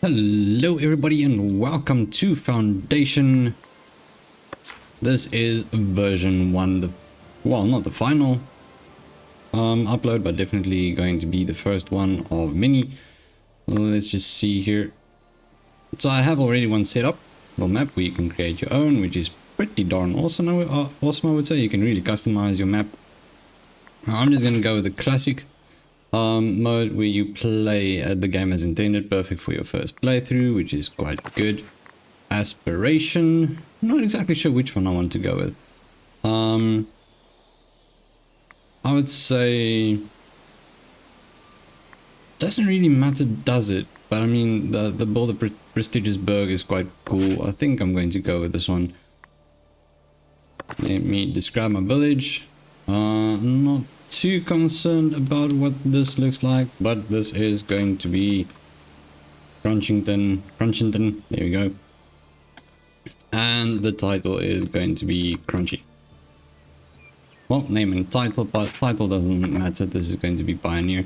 Hello everybody and welcome to Foundation. This is version 1, well, not the final upload, but definitely going to be the first one of many. Let's just see here. So I have already one set up, a little map where you can create your own, which is pretty darn awesome, I would say. You can really customize your map. I'm just going to go with the classic mode where you play the game as intended, perfect for your first playthrough, which is quite good. Aspiration, not exactly sure which one I want to go with. I would say doesn't really matter, does it? But I mean, the Boulder Prestigious Berg is quite cool. I think I'm going to go with this one. Let me describe my village. Not too concerned about what this looks like, but this is going to be Crunchington, there we go. And the title is going to be Crunchy. Well, name and title, but title doesn't matter. This is going to be Pioneer.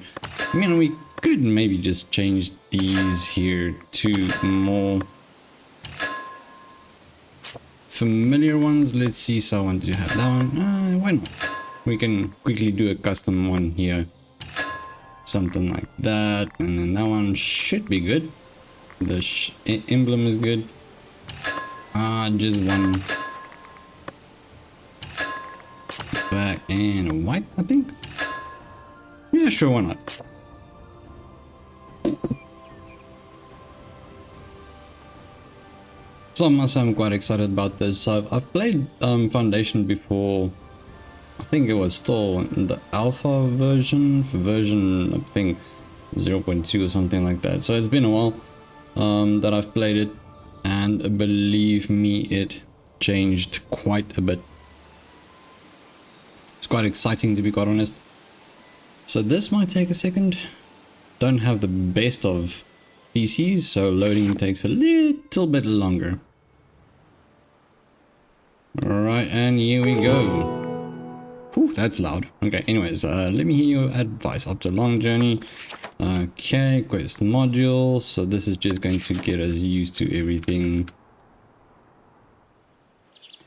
I mean, we could maybe just change these here to more familiar ones. Let's see, so I want to have that one. Why not? We can quickly do a custom one here. Something like that. And then that one should be good. The emblem is good. Just one black and white, I think. Yeah, sure, why not? So I must say I'm quite excited about this. I've played Foundation before. I think it was still in the alpha version, I think 0.2 or something like that. So it's been a while that I've played it, and believe me, it changed quite a bit. It's quite exciting, to be quite honest. So this might take a second. Don't have the best of PCs, so loading takes a little bit longer. Alright, and here we go. Whew, that's loud. Okay, anyways, let me hear your advice after a long journey. Okay, quest module. So this is just going to get us used to everything.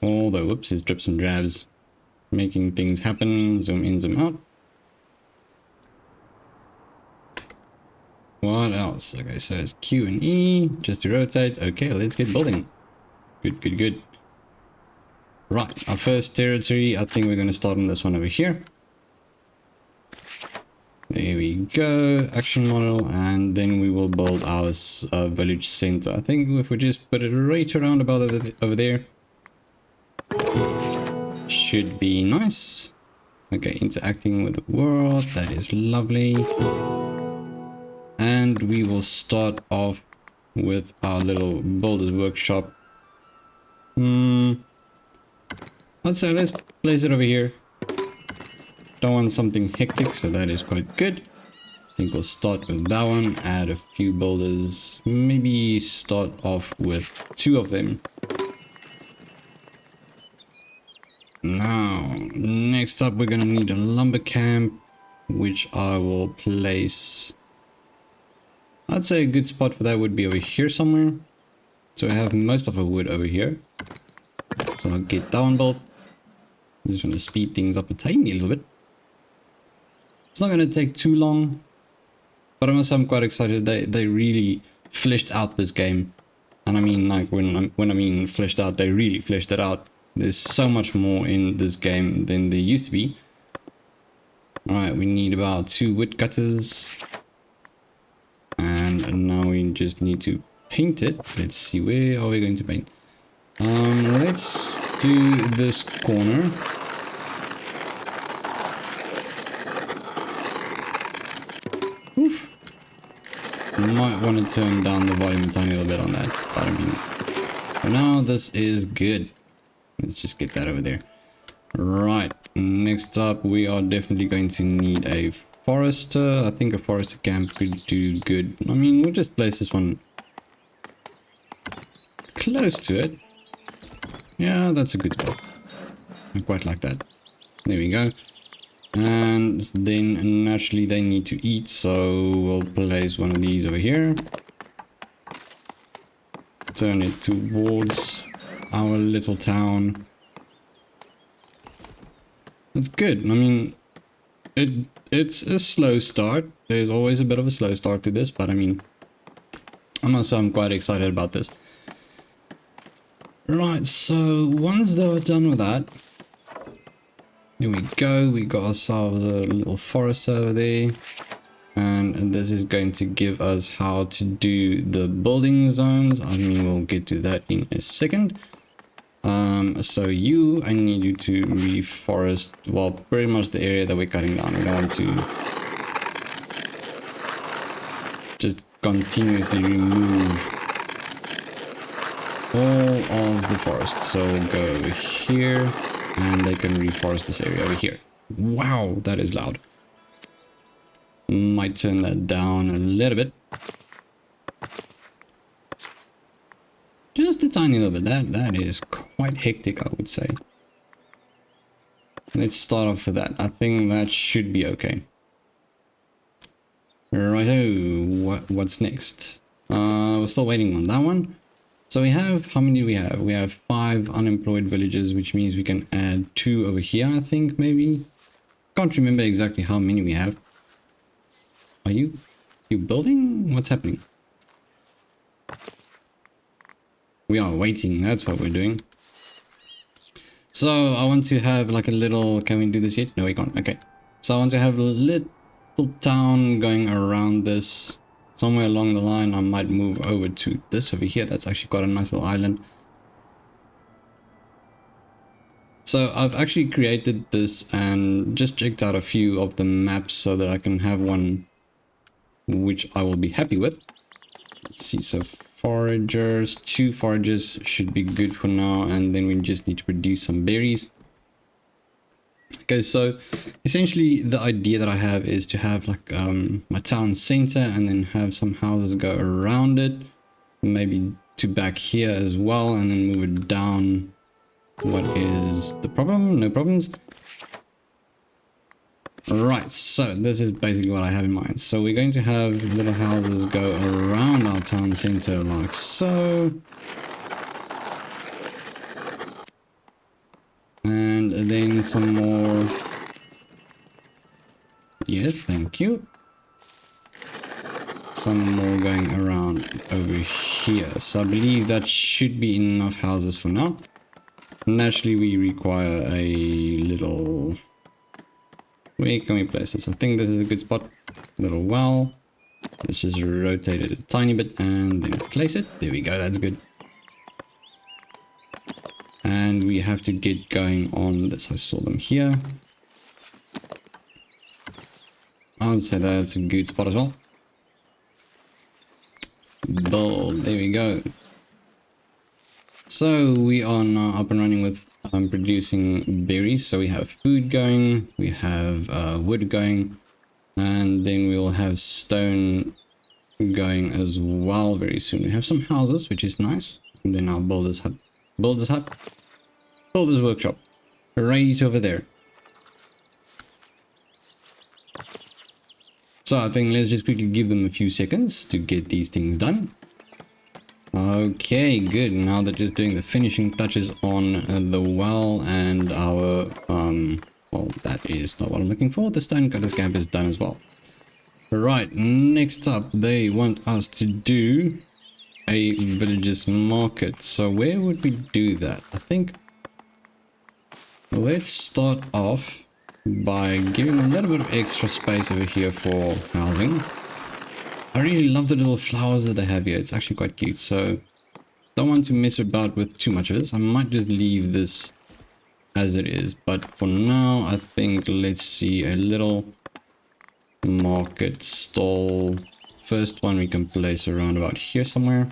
Although, whoops, it's drips and drabs. Making things happen. Zoom in, zoom out. What else? Okay, so it's Q and E just to rotate. Okay, let's get building. Good. Right, our first territory. I think we're going to start on this one over here. There we go. Action model, and then we will build our village center. I think if we just put it right around about over there, should be nice. Okay, interacting with the world. That is lovely. And we will start off with our little builder's workshop. Let's say let's place it over here. Don't want something hectic, so that is quite good. I think we'll start with that one, add a few builders, maybe start off with 2 of them. Now, next up we're gonna need a lumber camp, which I will place. I'd say a good spot for that would be over here somewhere. So I have most of the wood over here. So I'll get that one built. I'm just gonna speed things up a tiny little bit. It's not going to take too long, but I must say I'm quite excited. They really fleshed out this game, and I mean, like, when I mean fleshed out, they really fleshed it out. There's so much more in this game than there used to be. Alright, we need about 2 woodcutters, and now we just need to paint it. Let's see, where are we going to paint? Let's do this corner. Might want to turn down the volume a tiny little bit on that, but I mean, for now this is good. Let's just get that over there. Right, next up we are definitely going to need a forester. I think a forester camp could do good. I mean, we'll just place this one close to it. Yeah, that's a good spot. I quite like that. There we go. And then naturally they need to eat, so we'll place one of these over here. turn it towards our little town. That's good. I mean, it's a slow start. There's always a bit of a slow start to this, but I mean, I must say I'm quite excited about this. Right, so once they're done with that, here we go. We got ourselves a little forest over there. And this is going to give us how to do the building zones. I mean, we'll get to that in a second. So I need you to reforest, well, pretty much the area that we're cutting down. We don't want to just continuously remove all of the forest. So we'll go over here and they can reforest this area over here. Wow, that is loud. Might turn that down a little bit. Just a tiny little bit. That is quite hectic, I would say. Let's start off with that. I think that should be okay. Righto, what's next? We're still waiting on that one. So we have, how many do we have? We have 5 unemployed villages, which means we can add 2 over here, I think, maybe. Can't remember exactly how many we have. Are you building? What's happening? We are waiting. That's what we're doing. So I want to have like a little... Can we do this yet? No, we can't. Okay. So I want to have a little town going around this. Somewhere along the line, I might move over to this over here. That's actually quite a nice little island. So I've actually created this and just checked out a few of the maps so that I can have one which I will be happy with. Let's see, so foragers, 2 foragers should be good for now, and then we just need to produce some berries. Okay, so essentially the idea that I have is to have like my town center and then have some houses go around it, maybe to back here as well, and then move it down. What is the problem? No problems. Right, so this is basically what I have in mind. So we're going to have little houses go around our town center like so. And then some more. Yes, thank you. Some more going around over here. So I believe that should be enough houses for now. Naturally, we require a little... Where can we place this? I think this is a good spot. Little well. Let's just rotate it a tiny bit and then place it. There we go, that's good. And we have to get going on this. I saw them here. I would say that's a good spot as well. Build, there we go. So we are now up and running with producing berries. So we have food going, we have wood going, and then we'll have stone going as well very soon. We have some houses, which is nice. And then our builder's hut, builder's workshop, right over there. So I think let's just quickly give them a few seconds to get these things done. Okay, good. Now they're just doing the finishing touches on the well and our, well, that is not what I'm looking for. The stonecutter's camp is done as well. Right, next up, they want us to do a villager's market. So where would we do that? I think let's start off by giving a little bit of extra space over here for housing. I really love the little flowers that they have here. It's actually quite cute. So don't want to mess about with too much of this. I might just leave this as it is. But for now, I think let's see a little market stall. First one we can place around about here somewhere.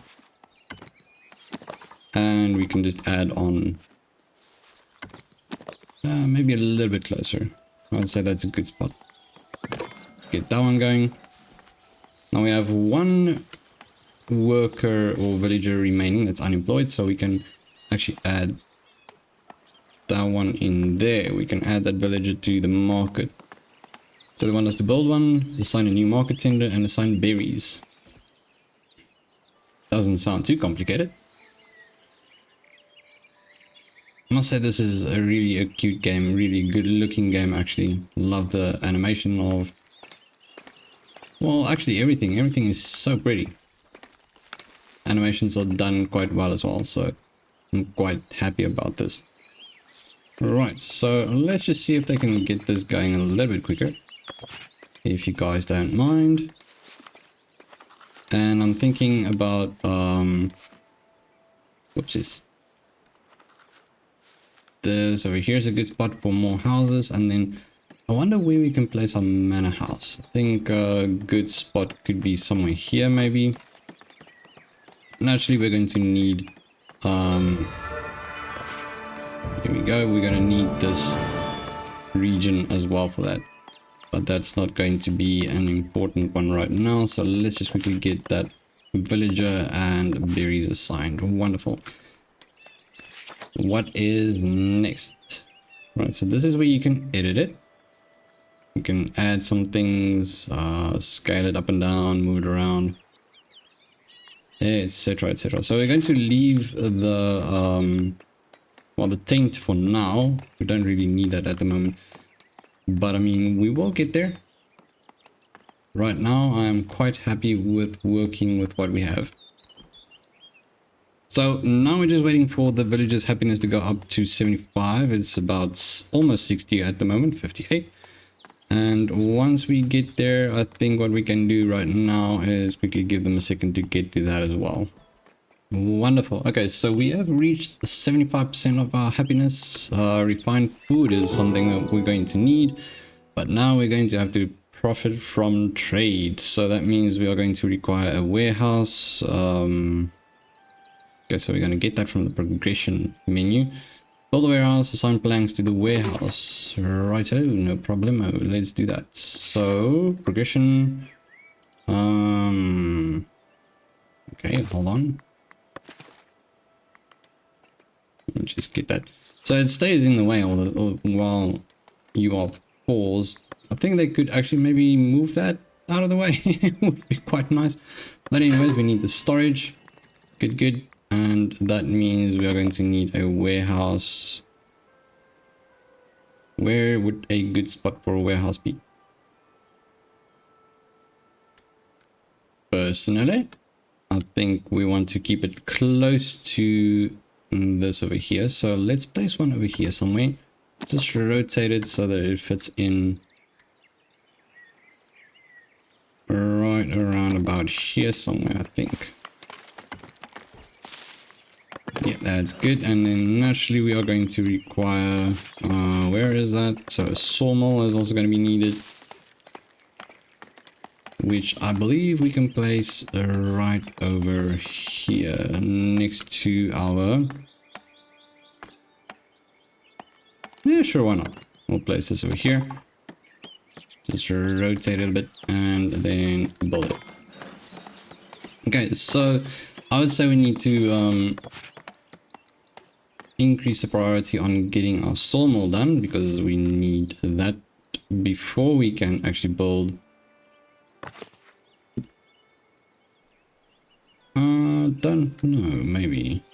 And we can just add on maybe a little bit closer. I would say that's a good spot. Let's get that one going. Now we have one worker or villager remaining that's unemployed, so we can actually add that one in there. We can add that villager to the market. So they want us to build one, assign a new market tender, and assign berries. Doesn't sound too complicated. must say this is a really a cute game, really good looking game actually. Love the animation of, well, actually everything is so pretty. Animations are done quite well as well, so I'm quite happy about this. Right, so let's just see if they can get this going a little bit quicker, if you guys don't mind. And I'm thinking about whoopsies. This over here is a good spot for more houses, and then I wonder where we can place our manor house. I think a good spot could be somewhere here maybe. And actually we're going to need here we go, we're going to need this region as well for that, but that's not going to be an important one right now. So let's just quickly get that villager and berries assigned. Wonderful. What is next? Right, so this is where you can edit it. You can add some things, scale it up and down, move it around, etc, etc. So we're going to leave the well, the tent for now. We don't really need that at the moment, but I mean, we will get there. Right now I'm quite happy with working with what we have. So now we're just waiting for the villager's happiness to go up to 75. It's about almost 60 at the moment, 58. And once we get there, I think what we can do right now is quickly give them a second to get to that as well. Wonderful. Okay, so we have reached 75% of our happiness. Refined food is something that we're going to need, but now we're going to have to profit from trade. So that means we are going to require a warehouse. Okay, so we're going to get that from the progression menu. Build a warehouse, assign planks to the warehouse. Righto, no problemo. Let's do that. So, progression. Okay, hold on. Let me just get that. So it stays in the way all while you are paused. I think they could actually maybe move that out of the way. It would be quite nice. But anyways, we need the storage. Good, good. And that means we are going to need a warehouse. Where would a good spot for a warehouse be? Personally, I think we want to keep it close to this over here. So let's place one over here somewhere. Just rotate it so that it fits in right around about here somewhere, I think. Yeah, that's good. And then naturally we are going to require, where is that? So a sawmill is also going to be needed, which I believe we can place right over here next to our, yeah, sure, why not? We'll place this over here. Just rotate it a bit and then build it. Okay, so I would say we need to increase the priority on getting our sawmill done, because we need that before we can actually build. Don't know, maybe.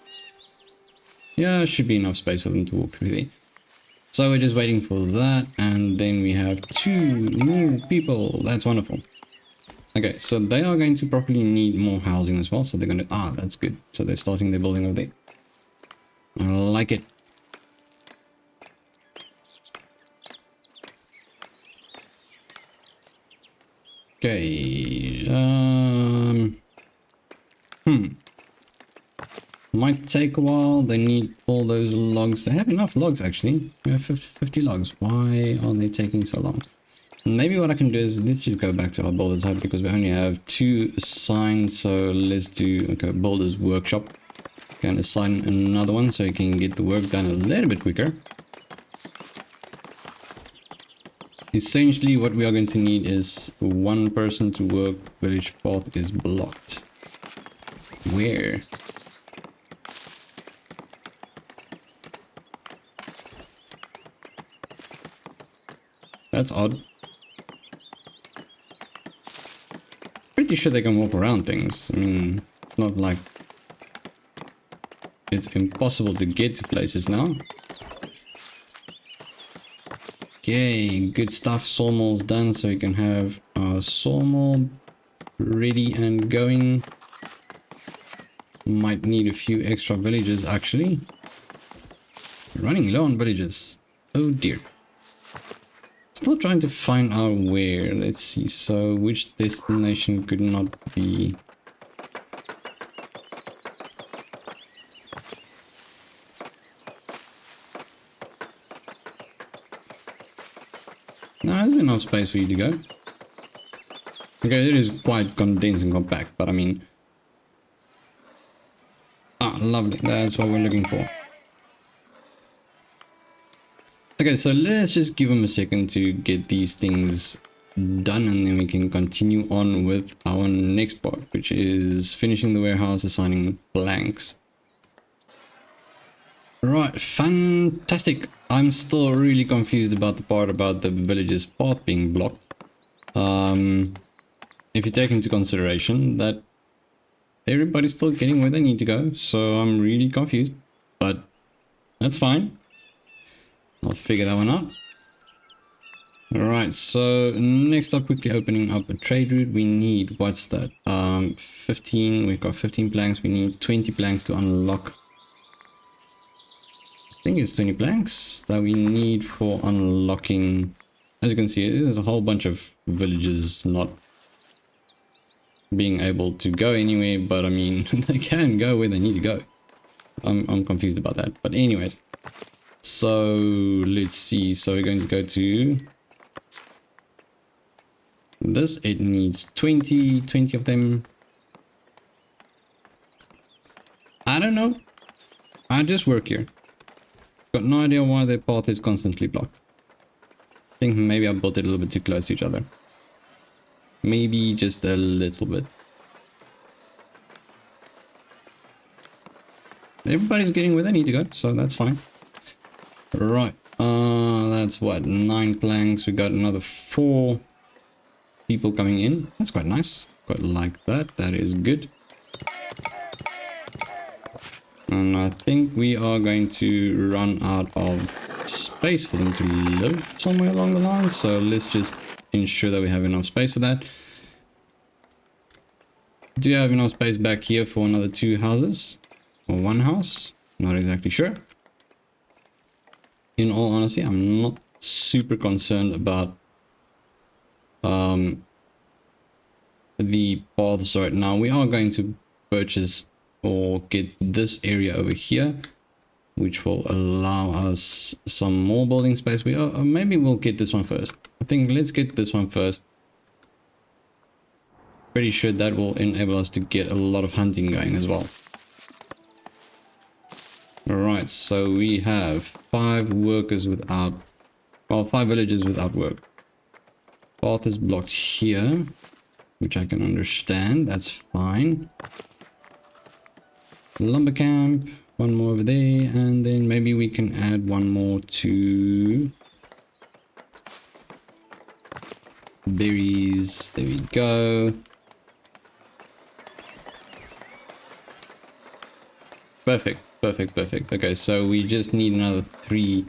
Yeah, should be enough space for them to walk through there. So we're just waiting for that, and then we have 2 new people. That's wonderful. Okay, so they are going to probably need more housing as well, so they're going to, that's good. So they're starting their building over there. I like it. Okay, might take a while. They need all those logs. They have enough logs actually. We have 50 logs. Why are they taking so long? Maybe what I can do is let's just go back to our builder type, because we only have 2 assigned. So let's do okay, builder's workshop. Can assign another one so you can get the work done a little bit quicker. Essentially what we are going to need is 1 person to work. Village path is blocked. Where? That's odd. Pretty sure they can walk around things. I mean, it's not like it's impossible to get to places now. Okay, good stuff. Sawmill's done, so we can have our sawmill ready and going. Might need a few extra villagers actually. Running low on villagers. Oh dear. Still trying to find out where. Let's see. So which destination could not be... No, there's enough space for you to go. Okay, it is quite condensed and compact, but I mean... Ah, lovely. That's what we're looking for. Okay, so let's just give them a second to get these things done, and then we can continue on with our next part, which is finishing the warehouse, assigning blanks. Right, fantastic. I'm still really confused about the part about the village's path being blocked. If you take into consideration that everybody's still getting where they need to go, so I'm really confused, but that's fine. I'll figure that one out. Alright, so next up, quickly opening up a trade route. We need, what's that? 15, we've got 15 planks. We need 20 planks to unlock. I think it's 20 planks that we need for unlocking. As you can see, there's a whole bunch of villages not being able to go anywhere, but I mean, they can go where they need to go. I'm confused about that, but anyways. So let's see. So we're going to go to this. It needs 20 of them. I don't know. I just work here. Got no idea why their path is constantly blocked. I think maybe I built it a little bit too close to each other. Maybe just a little bit. Everybody's getting where they need to go, so that's fine. Right, that's what, 9 planks. We got another 4 people coming in. That's quite nice. Quite like that. That is good. And I think we are going to run out of space for them to live somewhere along the line. So let's just ensure that we have enough space for that. Do you have enough space back here for another 2 houses? Or 1 house? Not exactly sure. In all honesty, I'm not super concerned about the paths right now. We are going to purchase or get this area over here, which will allow us some more building space. Maybe we'll get this one first. I think let's get this one first. Pretty sure that will enable us to get a lot of hunting going as well. Alright, so we have 5 workers without, well, 5 villagers without work. Path is blocked here, which I can understand. That's fine. Lumber camp, 1 more over there, and then maybe we can add 1 more to berries. There we go. Perfect. Perfect, perfect. Okay, so we just need another 3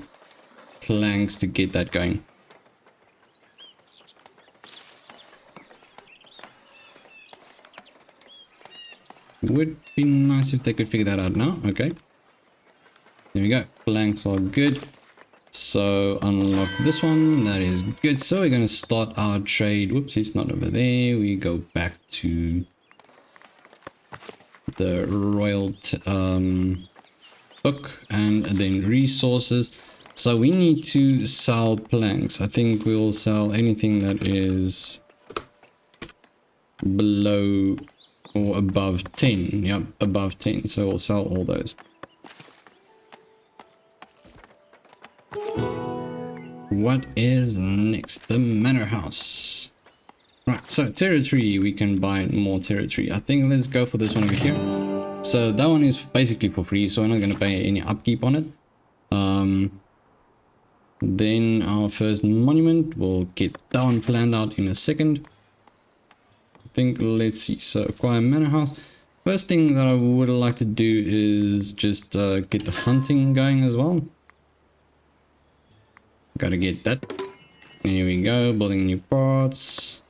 planks to get that going. Would be nice if they could figure that out now. Okay. There we go. Planks are good. So unlock this one. That is good. So we're going to start our trade. Whoops, it's not over there. We go back to the royal book and then resources. So we need to sell planks. I think we'll sell anything that is below or above 10. Yep, above 10. So we'll sell all those. What is next? The manor house. Right, so territory, we can buy more territory. I think let's go for this one over here. So that one is basically for free, so we're not going to pay any upkeep on it. Then our first monument, we'll get that one planned out in a second. I think, let's see, so acquire manor house. First thing that I would like to do is just get the hunting going as well. Gotta get that Here we go, building new parts.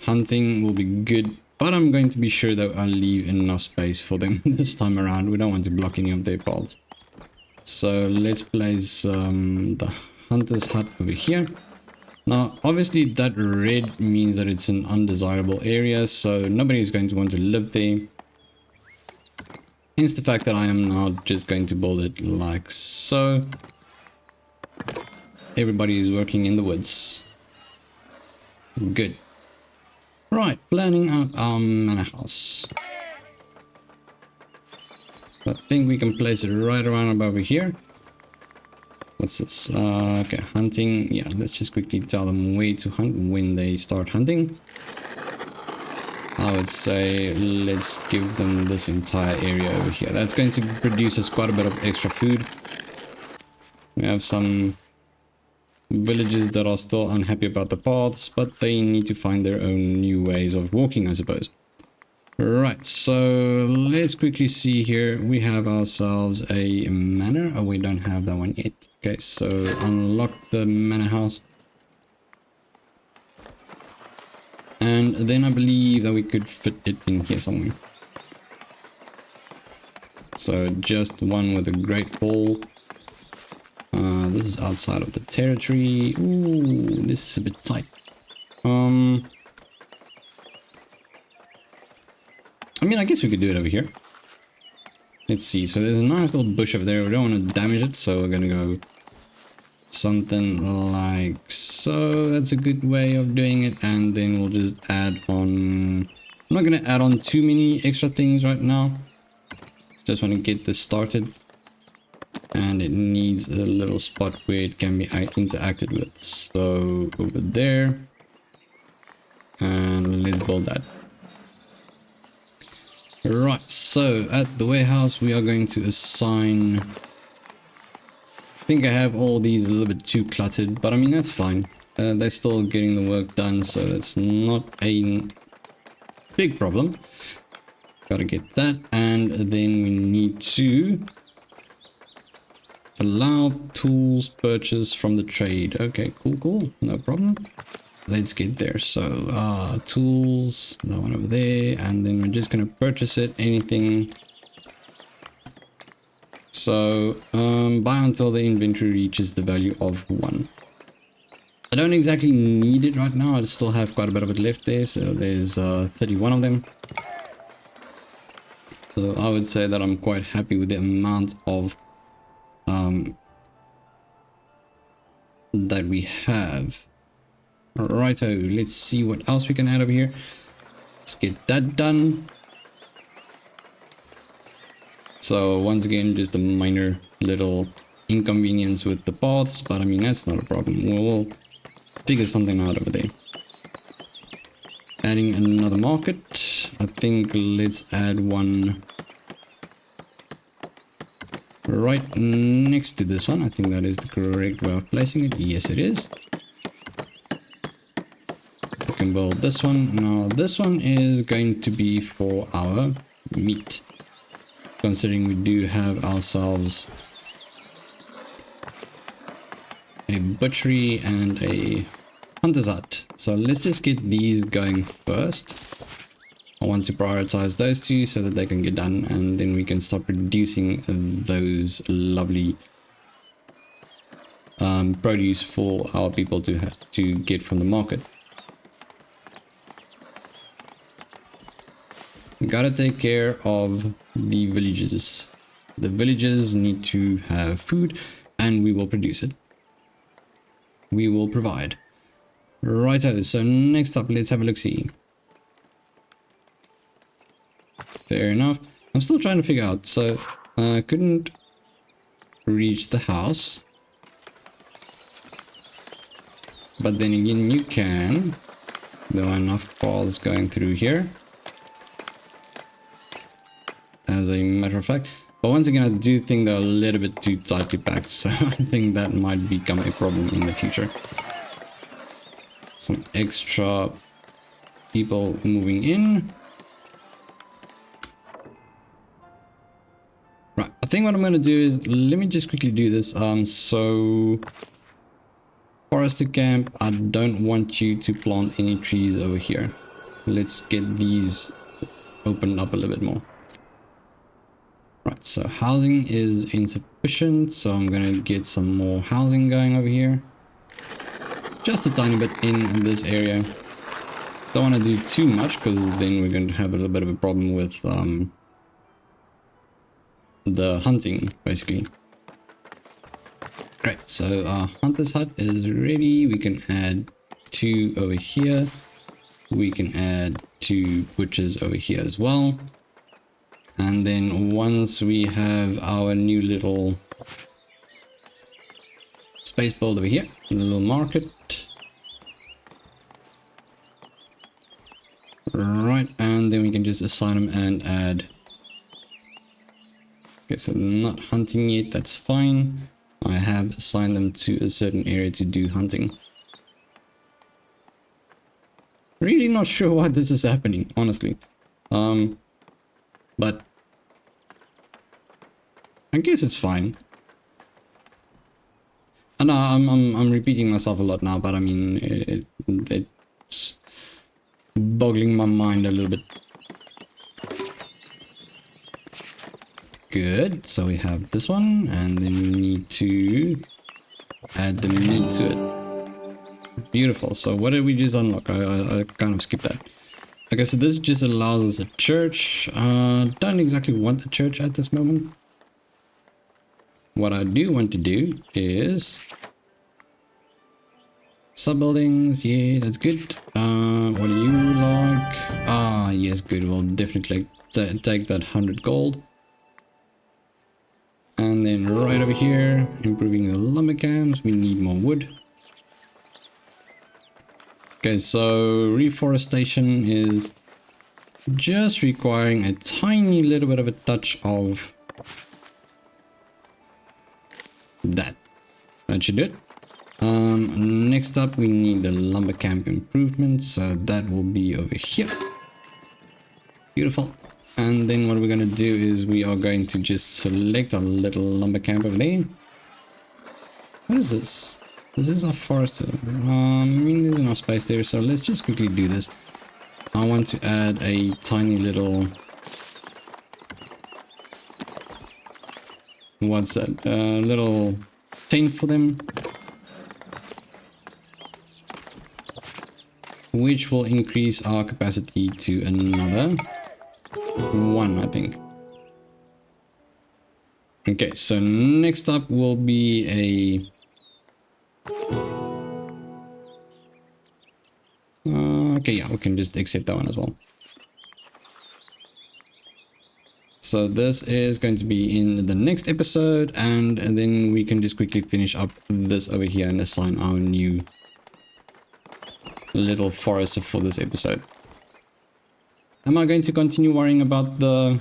Hunting will be good, but I'm going to be sure that I leave enough space for them this time around. We don't want to block any of their paths. So let's place the hunter's hut over here. Now, obviously that red means that it's an undesirable area, so nobody is going to want to live there. Hence the fact that I am now just going to build it like so. Everybody is working in the woods. Good. Right, planning out our manor house. I think we can place it right around above here. What's this? Okay, hunting. Yeah, let's just quickly tell them where to hunt when they start hunting. I would say let's give them this entire area over here. That's going to produce us quite a bit of extra food. We have some villagers that are still unhappy about the paths, but they need to find their own new ways of walking, I suppose. Right, so let's quickly see here. We have ourselves a manor. Oh, we don't have that one yet. Okay, so unlock the manor house. And then I believe that we could fit it in here somewhere. So just one with a great hall. This is outside of the territory. Ooh, this is a bit tight. I mean, I guess we could do it over here. Let's see. So there's a nice little bush over there. We don't want to damage it, so we're gonna go something like so. That's a good way of doing it. And then we'll just add on. I'm not gonna add on too many extra things right now. Just want to get this started. And it needs a little spot where it can be interacted with. So over there. And let's build that. Right, so at the warehouse we are going to assign. I think I have all these a little bit too cluttered, but I mean that's fine. They're still getting the work done, so that's not a big problem. Gotta get that, and then we need to allow tools purchase from the trade. Okay, cool, no problem. Let's get there. So tools, that one over there, and then we're just gonna purchase it, anything. So buy until the inventory reaches the value of 1. I don't exactly need it right now. I still have quite a bit of it left there, so there's 31 of them. So I would say that I'm quite happy with the amount of that we have. Righto, let's see what else we can add over here. Let's get that done. So once again, just a minor little inconvenience with the paths, but I mean that's not a problem. We'll figure something out over there. Adding another market. I think let's add one right next to this one. I think that is the correct way of placing it. Yes, it is. We can build this one. Now this one is going to be for our meat, considering we do have ourselves a butchery and a hunter's hut. So let's just get these going first. I want to prioritize those two so that they can get done, and then we can start producing those lovely produce for our people to get from the market. We gotta take care of the villagers. The villagers need to have food, and we will produce it. We will provide. Righto, so next up, let's have a look-see. Fair enough. I'm still trying to figure out. So I couldn't reach the house. But then again, you can. There are enough paths going through here, as a matter of fact. But once again, I do think they're a little bit too tightly packed. So I think that might become a problem in the future. Some extra people moving in. Right, I think what I'm going to do is, let me just quickly do this. So forester camp, I don't want you to plant any trees over here. Let's get these opened up a little bit more. Right, so housing is insufficient, so I'm going to get some more housing going over here. Just a tiny bit in this area. Don't want to do too much because then we're going to have a little bit of a problem with the hunting, basically. Great, so our hunter's hut is ready. We can add 2 over here. We can add 2 butchers over here as well. And then once we have our new little space build over here, the little market. Right, and then we can just assign them and add. Okay, so they're not hunting yet, that's fine. I have assigned them to a certain area to do hunting. Really not sure why this is happening, honestly. But I guess it's fine. I know I'm repeating myself a lot now, but I mean it's boggling my mind a little bit. Good, so we have this one, and then we need to add the meat to it. Beautiful. So what did we just unlock? I kind of skipped that. Okay, so this just allows us a church. Don't exactly want a church at this moment. What I do want to do is sub-buildings. Yeah, that's good. What do you like? Ah, yes, good. We'll definitely take that 100 gold. And then right over here, improving the lumber camps. We need more wood. Okay, so reforestation is just requiring a tiny little bit of a touch of that. That should do it. Next up, we need the lumber camp improvement, so that will be over here. Beautiful. And then what we're going to do is we are going to just select a little lumber camp over there. What is this? This is our forest. I mean, there's enough space there, so let's just quickly do this. I want to add a tiny little... What's that? Little tent for them. Which will increase our capacity to another 1, I think. Okay, so next up will be a... okay, yeah, we can just accept that one as well. So this is going to be in the next episode, and then we can just quickly finish up this over here and assign our new little forest for this episode. Am I going to continue worrying about the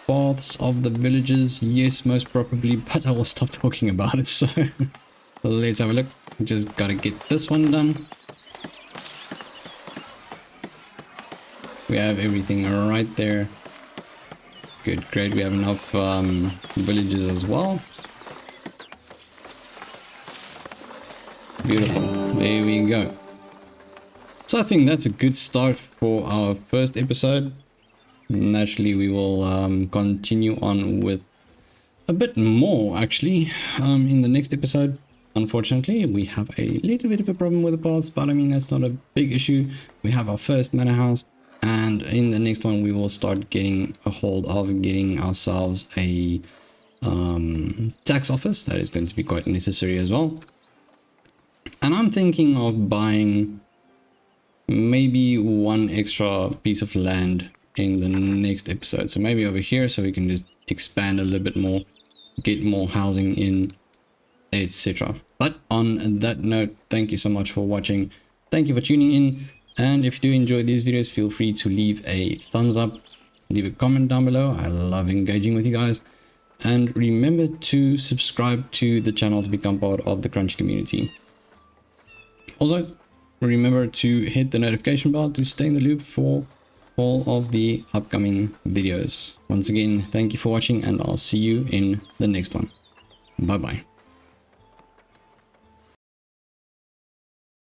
paths of the villages? Yes, most probably, but I will stop talking about it. So let's have a look. Just gotta get this one done. We have everything right there. Good, great. We have enough villages as well. Beautiful. There we go. So I think that's a good start for our first episode. Naturally, we will continue on with a bit more, actually, in the next episode. Unfortunately, we have a little bit of a problem with the paths, but I mean, that's not a big issue. We have our first manor house, and in the next one, we will start getting a hold of getting ourselves a tax office. That is going to be quite necessary as well. And I'm thinking of buying maybe 1 extra piece of land in the next episode. So maybe over here, so we can just expand a little bit more, get more housing in, etc. But on that note, thank you so much for watching. Thank you for tuning in. And if you do enjoy these videos, feel free to leave a thumbs up, leave a comment down below. I love engaging with you guys. And remember to subscribe to the channel to become part of the Crunchy community. Also, remember to hit the notification bell to stay in the loop for all of the upcoming videos. Once again, thank you for watching, and I'll see you in the next one. Bye bye.